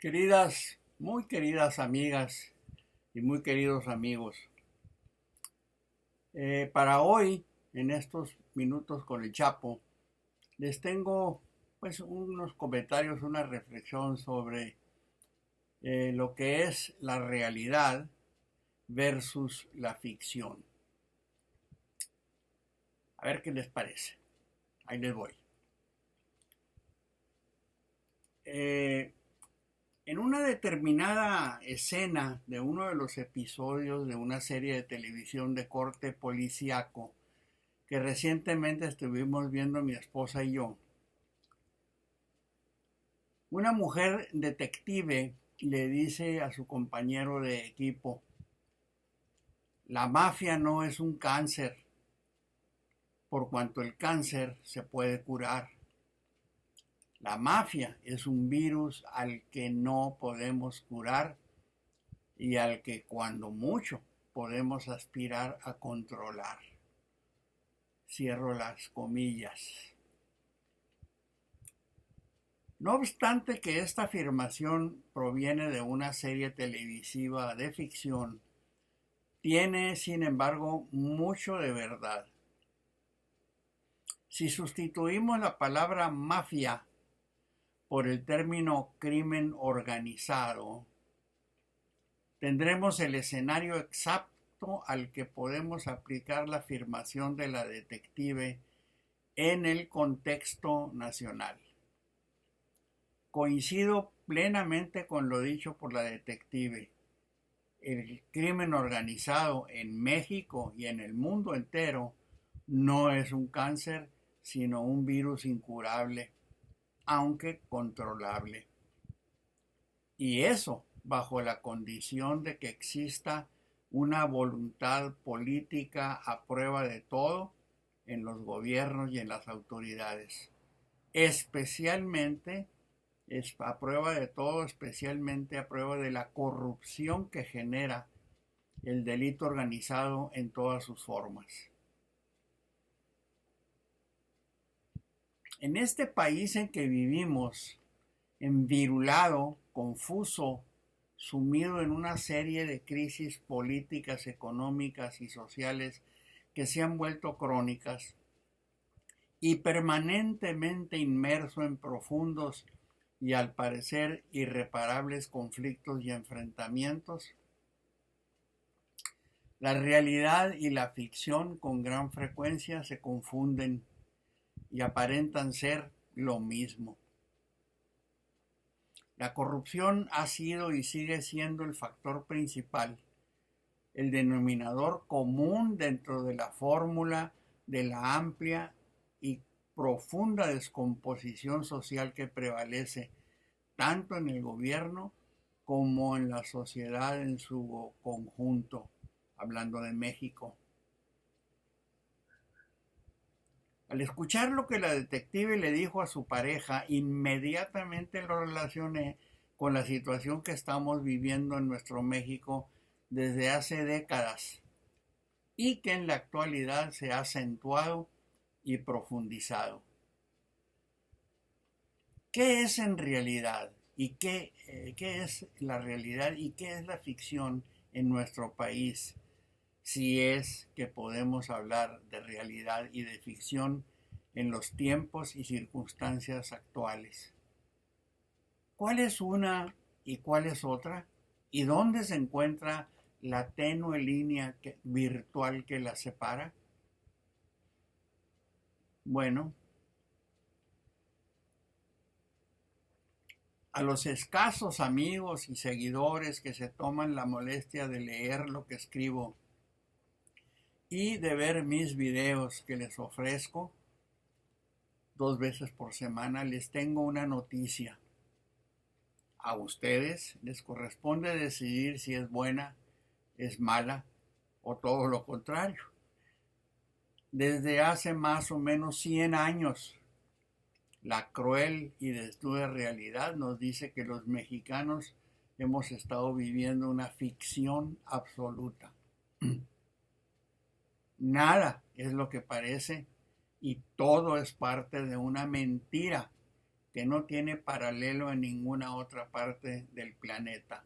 Queridas, muy queridas amigas y muy queridos amigos, para hoy, en estos minutos con el Chapo, les tengo pues unos comentarios, una reflexión sobre lo que es la realidad versus la ficción. A ver qué les parece. Ahí les voy. Eh, En una determinada escena de uno de los episodios de una serie de televisión de corte policíaco que recientemente estuvimos viendo mi esposa y yo, una mujer detective le dice a su compañero de equipo: la mafia no es un cáncer, por cuanto el cáncer se puede curar. La mafia es un virus al que no podemos curar y al que cuando mucho podemos aspirar a controlar. Cierro las comillas. No obstante que esta afirmación proviene de una serie televisiva de ficción, tiene sin embargo mucho de verdad. Si sustituimos la palabra mafia por el término crimen organizado, tendremos el escenario exacto al que podemos aplicar la afirmación de la detective en el contexto nacional. Coincido plenamente con lo dicho por la detective. El crimen organizado en México y en el mundo entero no es un cáncer, sino un virus incurable, aunque controlable. Y eso bajo la condición de que exista una voluntad política a prueba de todo en los gobiernos y en las autoridades. Especialmente es a prueba de todo, especialmente a prueba de la corrupción que genera el delito organizado en todas sus formas. En este país en que vivimos, envirulado, confuso, sumido en una serie de crisis políticas, económicas y sociales que se han vuelto crónicas, y permanentemente inmerso en profundos y al parecer irreparables conflictos y enfrentamientos, la realidad y la ficción con gran frecuencia se confunden y aparentan ser lo mismo. La corrupción ha sido y sigue siendo el factor principal, el denominador común dentro de la fórmula de la amplia y profunda descomposición social que prevalece tanto en el gobierno como en la sociedad en su conjunto, hablando de México. Al escuchar lo que la detective le dijo a su pareja, inmediatamente lo relacioné con la situación que estamos viviendo en nuestro México desde hace décadas y que en la actualidad se ha acentuado y profundizado. ¿Qué es en realidad? ¿Y qué es la realidad y qué es la ficción en nuestro país? Si es que podemos hablar de realidad y de ficción en los tiempos y circunstancias actuales. ¿Cuál es una y cuál es otra? ¿Y dónde se encuentra la tenue línea virtual que las separa? Bueno, a los escasos amigos y seguidores que se toman la molestia de leer lo que escribo y de ver mis videos que les ofrezco 2 veces por semana, les tengo una noticia. A ustedes les corresponde decidir si es buena, es mala o todo lo contrario. Desde hace más o menos 100 años, la cruel y desnuda realidad nos dice que los mexicanos hemos estado viviendo una ficción absoluta. Nada es lo que parece y todo es parte de una mentira que no tiene paralelo en ninguna otra parte del planeta.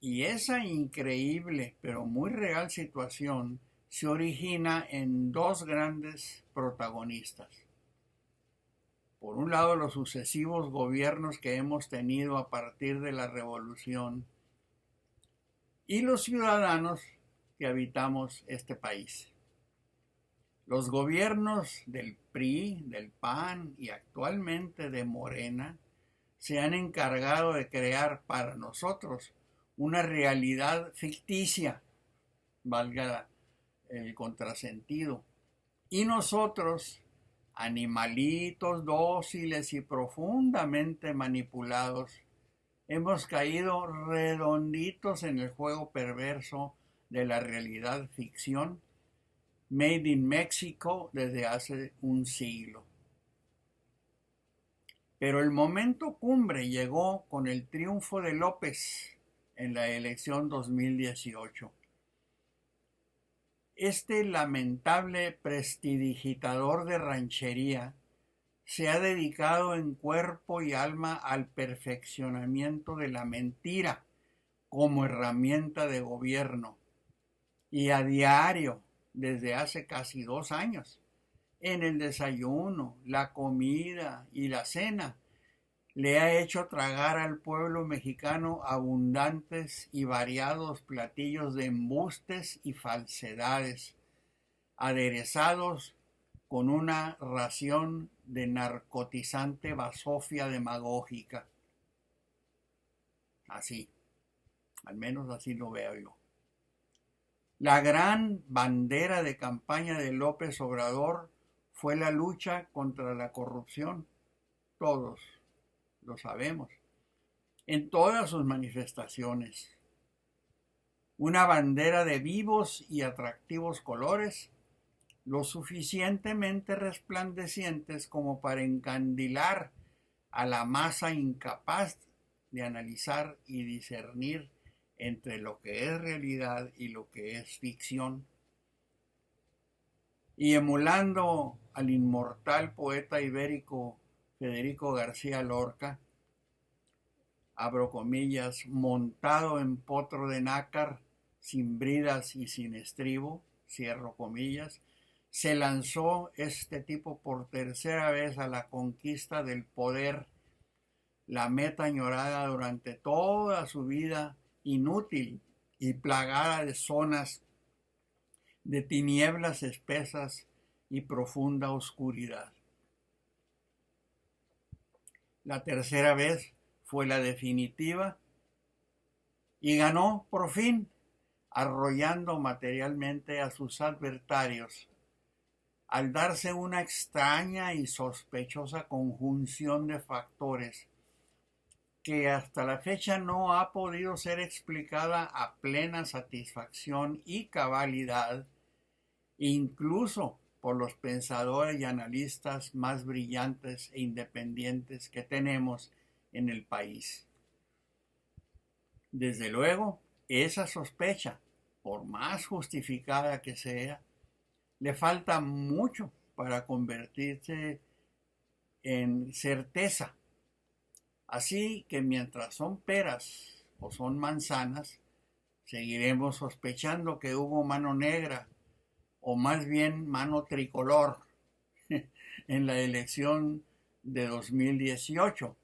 Y esa increíble pero muy real situación se origina en dos grandes protagonistas. Por un lado, los sucesivos gobiernos que hemos tenido a partir de la revolución y los ciudadanos que habitamos este país. Los gobiernos del PRI, del PAN y actualmente de Morena se han encargado de crear para nosotros una realidad ficticia, valga el contrasentido. Y nosotros, animalitos dóciles y profundamente manipulados, hemos caído redonditos en el juego perverso de la realidad ficción, made in Mexico desde hace un siglo. Pero el momento cumbre llegó con el triunfo de López en la elección 2018. Este lamentable prestidigitador de ranchería se ha dedicado en cuerpo y alma al perfeccionamiento de la mentira como herramienta de gobierno, y a diario, desde hace casi 2 años, en el desayuno, la comida y la cena, le ha hecho tragar al pueblo mexicano abundantes y variados platillos de embustes y falsedades, aderezados con una ración de narcotizante basofia demagógica. Así, al menos así lo veo yo. La gran bandera de campaña de López Obrador fue la lucha contra la corrupción. Todos lo sabemos, en todas sus manifestaciones. Una bandera de vivos y atractivos colores, lo suficientemente resplandecientes como para encandilar a la masa incapaz de analizar y discernir entre lo que es realidad y lo que es ficción. Y emulando al inmortal poeta ibérico Federico García Lorca, abro comillas, montado en potro de nácar, sin bridas y sin estribo, cierro comillas, se lanzó este tipo por tercera vez a la conquista del poder, la meta añorada durante toda su vida inútil y plagada de zonas de tinieblas espesas y profunda oscuridad. La tercera vez fue la definitiva y ganó por fin, arrollando materialmente a sus adversarios, al darse una extraña y sospechosa conjunción de factores que hasta la fecha no ha podido ser explicada a plena satisfacción y cabalidad, incluso por los pensadores y analistas más brillantes e independientes que tenemos en el país. Desde luego, esa sospecha, por más justificada que sea, le falta mucho para convertirse en certeza. Así que mientras son peras o son manzanas, seguiremos sospechando que hubo mano negra, o más bien mano tricolor, en la elección de 2018,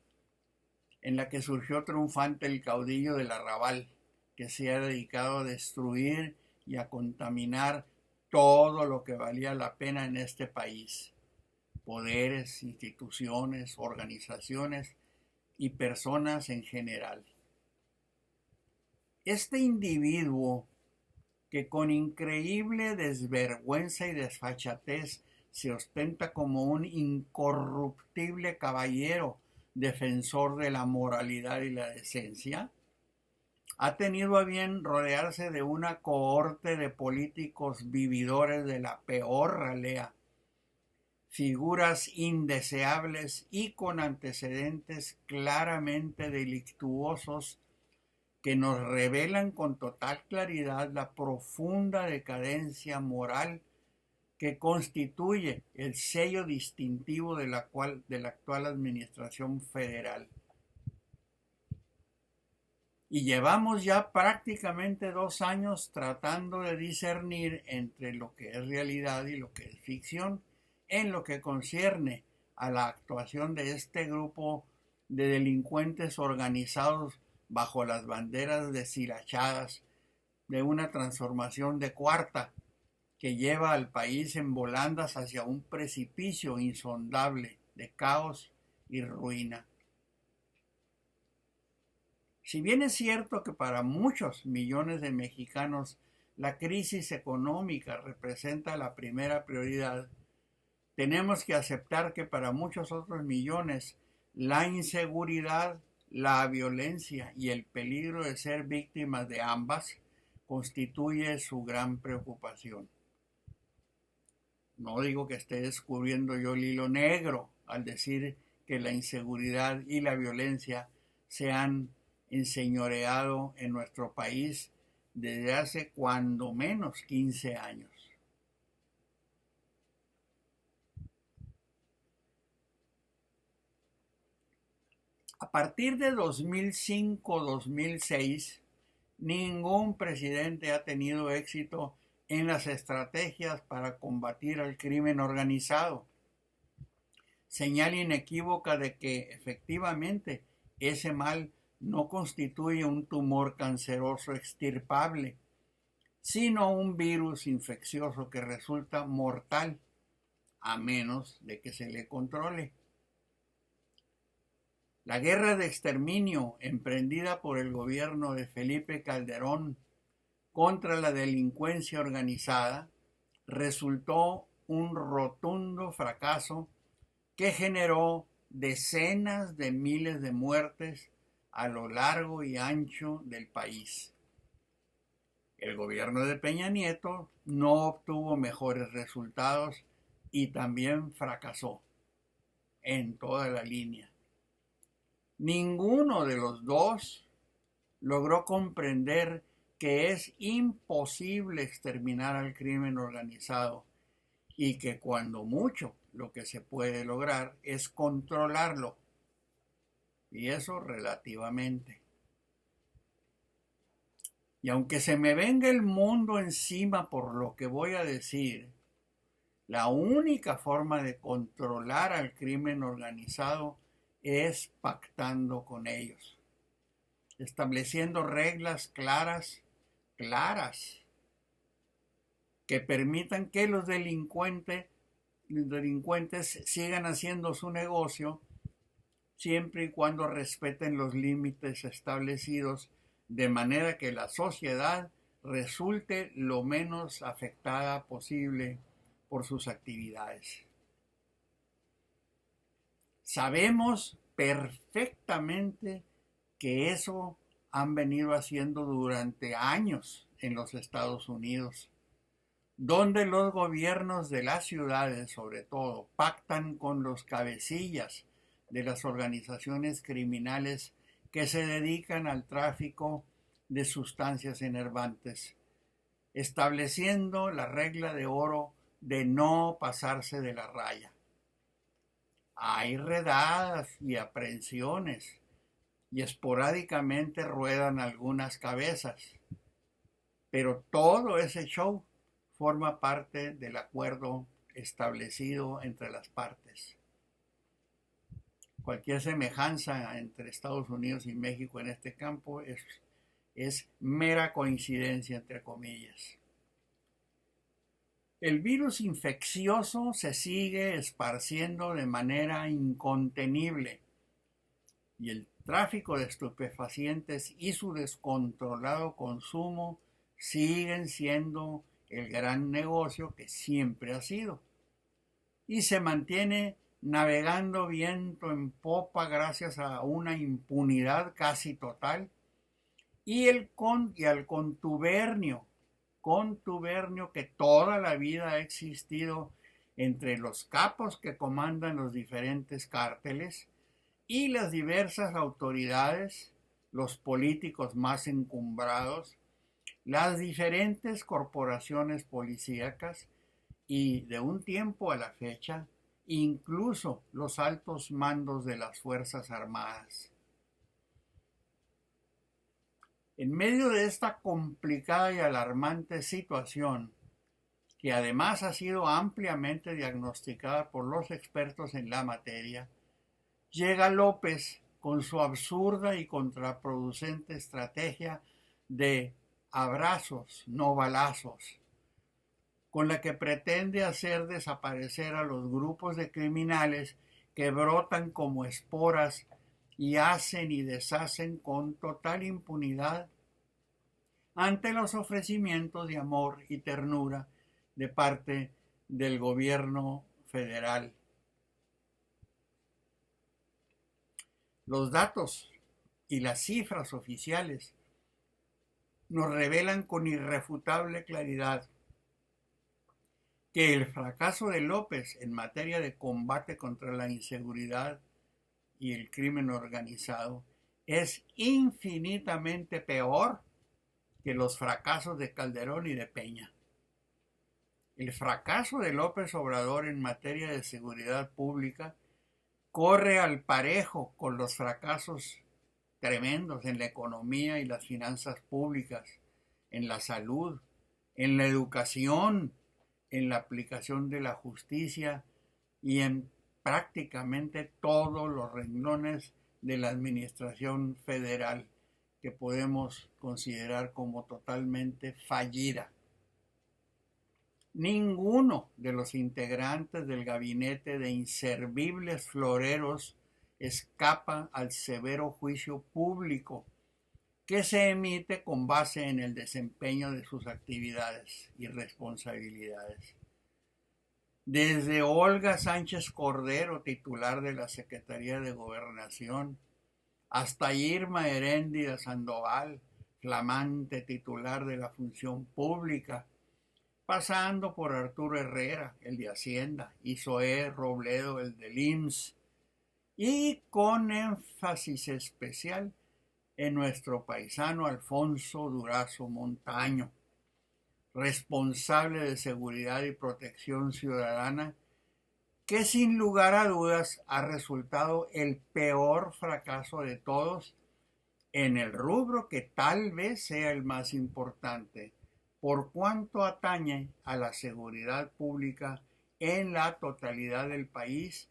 en la que surgió triunfante el caudillo del Arrabal, que se ha dedicado a destruir y a contaminar todo lo que valía la pena en este país. Poderes, instituciones, organizaciones y personas en general. Este individuo, que con increíble desvergüenza y desfachatez se ostenta como un incorruptible caballero defensor de la moralidad y la decencia, ha tenido a bien rodearse de una cohorte de políticos vividores de la peor ralea, figuras indeseables y con antecedentes claramente delictuosos que nos revelan con total claridad la profunda decadencia moral que constituye el sello distintivo de la actual administración federal. Y llevamos ya prácticamente 2 años tratando de discernir entre lo que es realidad y lo que es ficción en lo que concierne a la actuación de este grupo de delincuentes organizados bajo las banderas deshilachadas de una transformación de cuarta que lleva al país en volandas hacia un precipicio insondable de caos y ruina. Si bien es cierto que para muchos millones de mexicanos la crisis económica representa la primera prioridad, tenemos que aceptar que para muchos otros millones la inseguridad, la violencia y el peligro de ser víctimas de ambas constituye su gran preocupación. No digo que esté descubriendo yo el hilo negro al decir que la inseguridad y la violencia se han enseñoreado en nuestro país desde hace cuando menos 15 años. A partir de 2005-2006, ningún presidente ha tenido éxito en las estrategias para combatir al crimen organizado. Señal inequívoca de que efectivamente ese mal no constituye un tumor canceroso extirpable, sino un virus infeccioso que resulta mortal a menos de que se le controle. La guerra de exterminio emprendida por el gobierno de Felipe Calderón contra la delincuencia organizada resultó un rotundo fracaso que generó decenas de miles de muertes a lo largo y ancho del país. El gobierno de Peña Nieto no obtuvo mejores resultados y también fracasó en toda la línea. Ninguno de los dos logró comprender que es imposible exterminar al crimen organizado y que cuando mucho lo que se puede lograr es controlarlo, y eso relativamente. Y aunque se me venga el mundo encima por lo que voy a decir, la única forma de controlar al crimen organizado es pactando con ellos, estableciendo reglas claras, que permitan que los delincuentes sigan haciendo su negocio siempre y cuando respeten los límites establecidos, de manera que la sociedad resulte lo menos afectada posible por sus actividades. Sabemos perfectamente que eso han venido haciendo durante años en los Estados Unidos, donde los gobiernos de las ciudades, sobre todo, pactan con los cabecillas de las organizaciones criminales que se dedican al tráfico de sustancias enervantes, estableciendo la regla de oro de no pasarse de la raya. Hay redadas y aprehensiones y esporádicamente ruedan algunas cabezas, pero todo ese show forma parte del acuerdo establecido entre las partes. Cualquier semejanza entre Estados Unidos y México en este campo es mera coincidencia, entre comillas. El virus infeccioso se sigue esparciendo de manera incontenible y el tráfico de estupefacientes y su descontrolado consumo siguen siendo el gran negocio que siempre ha sido y se mantiene navegando viento en popa gracias a una impunidad casi total y al contubernio que toda la vida ha existido entre los capos que comandan los diferentes cárteles y las diversas autoridades, los políticos más encumbrados, las diferentes corporaciones policíacas y de un tiempo a la fecha, incluso los altos mandos de las Fuerzas Armadas. En medio de esta complicada y alarmante situación, que además ha sido ampliamente diagnosticada por los expertos en la materia, llega López con su absurda y contraproducente estrategia de abrazos, no balazos, con la que pretende hacer desaparecer a los grupos de criminales que brotan como esporas y hacen y deshacen con total impunidad ante los ofrecimientos de amor y ternura de parte del gobierno federal. Los datos y las cifras oficiales nos revelan con irrefutable claridad que el fracaso de López en materia de combate contra la inseguridad y el crimen organizado es infinitamente peor que los fracasos de Calderón y de Peña. El fracaso de López Obrador en materia de seguridad pública corre al parejo con los fracasos tremendos en la economía y las finanzas públicas, en la salud, en la educación, en la aplicación de la justicia y en prácticamente todos los renglones de la administración federal que podemos considerar como totalmente fallida. Ninguno de los integrantes del gabinete de inservibles floreros escapa al severo juicio público que se emite con base en el desempeño de sus actividades y responsabilidades. Desde Olga Sánchez Cordero, titular de la Secretaría de Gobernación, hasta Irma Heréndida Sandoval, flamante titular de la Función Pública, pasando por Arturo Herrera, el de Hacienda, y Zoé Robledo, el del IMSS, y con énfasis especial en nuestro paisano Alfonso Durazo Montaño, responsable de Seguridad y Protección Ciudadana, que sin lugar a dudas ha resultado el peor fracaso de todos en el rubro que tal vez sea el más importante, por cuanto atañe a la seguridad pública en la totalidad del país,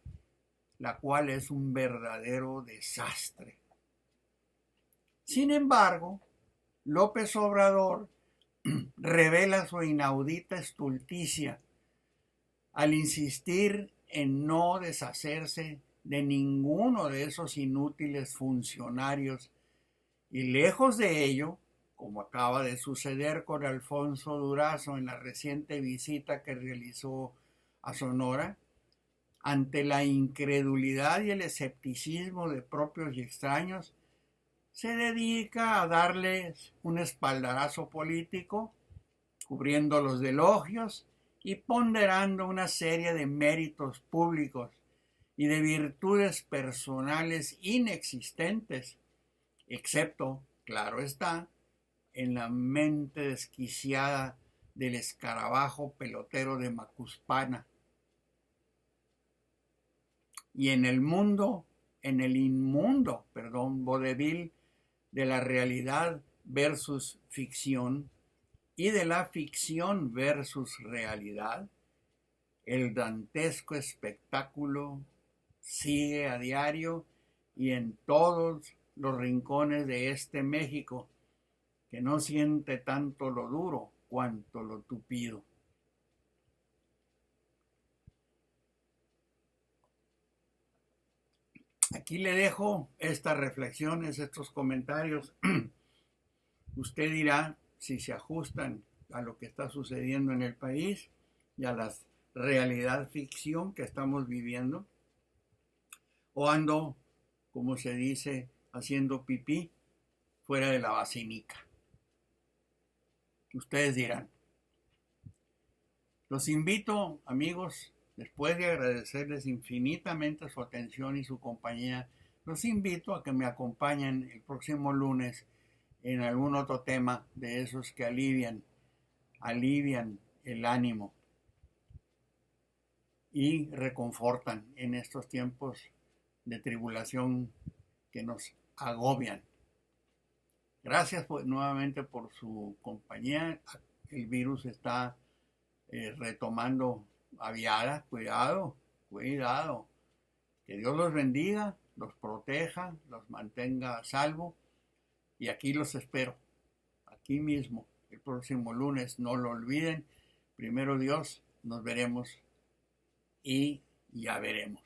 la cual es un verdadero desastre. Sin embargo, López Obrador revela su inaudita estulticia al insistir en no deshacerse de ninguno de esos inútiles funcionarios y lejos de ello, como acaba de suceder con Alfonso Durazo en la reciente visita que realizó a Sonora, ante la incredulidad y el escepticismo de propios y extraños, se dedica a darles un espaldarazo político, cubriéndolos de elogios y ponderando una serie de méritos públicos y de virtudes personales inexistentes, excepto, claro está, en la mente desquiciada del escarabajo pelotero de Macuspana. Y en el inmundo vodevil de la realidad versus ficción y de la ficción versus realidad, el dantesco espectáculo sigue a diario y en todos los rincones de este México, que no siente tanto lo duro cuanto lo tupido. Aquí le dejo estas reflexiones, estos comentarios. Usted dirá si se ajustan a lo que está sucediendo en el país y a la realidad ficción que estamos viviendo, o ando, como se dice, haciendo pipí fuera de la basinica. Ustedes dirán. Los invito, amigos, después de agradecerles infinitamente su atención y su compañía, los invito a que me acompañen el próximo lunes en algún otro tema de esos que alivian el ánimo. y reconfortan en estos tiempos de tribulación que nos agobian. Gracias nuevamente por su compañía. El virus está retomando aviada. Cuidado, cuidado. Que Dios los bendiga, los proteja, los mantenga a salvo. Y aquí los espero, aquí mismo, el próximo lunes. No lo olviden. Primero Dios, nos veremos y ya veremos.